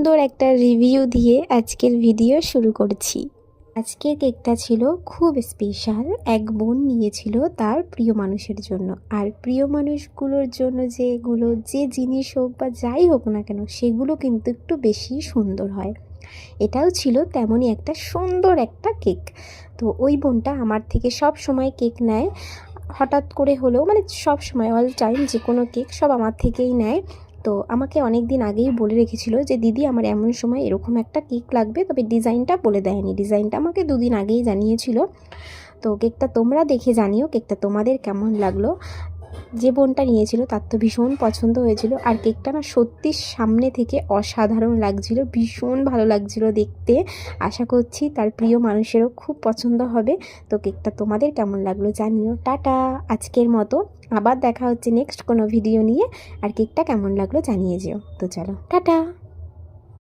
সুন্দর একটা রিভিউ দিয়ে আজকের ভিডিও শুরু করছি। আজকের কেকটা ছিল খুব স্পেশাল। এক বোন নিয়েছিল তার প্রিয় মানুষের জন্য। আর প্রিয় মানুষগুলোর জন্য যে জিনিস হোক বা যাই হোক না কেন, সেগুলো কিন্তু একটু বেশি সুন্দর হয়। এটাও ছিল তেমনই একটা সুন্দর একটা কেক। তো ওই বোনটা আমার থেকে সব সময় কেক নেয়। হঠাৎ করে হলেও সব সময় অল টাইম যে কোনো কেক সব আমার থেকেই নেয়। তো আমাকে অনেক দিন আগেই বলে রেখেছিল যে দিদি আমার এমন সময় এরকম একটা কেক লাগবে, তবে ডিজাইনটা বলে দেয়নি। ডিজাইনটা আমাকে দুদিন আগেই জানিয়েছিল। তো কেকটা তোমরা দেখে জানিও কেকটা তোমাদের কেমন লাগলো। যে বোনটা নিয়েছিল তার তো ভীষণ পছন্দ হয়েছিল। আর কেকটা না সত্যি সামনে থেকে অসাধারণ লাগছিল, ভীষণ ভালো লাগছিল দেখতে। আশা করছি তার প্রিয় মানুষেরও খুব পছন্দ হবে। তো কেকটা তোমাদের কেমন লাগলো জানিও। টাটা, আজকের মতো আবার দেখা হচ্ছে নেক্সট কোনো ভিডিও নিয়ে। আর কেকটা কেমন লাগলো জানিয়ে যেও। তো চলো টাটা।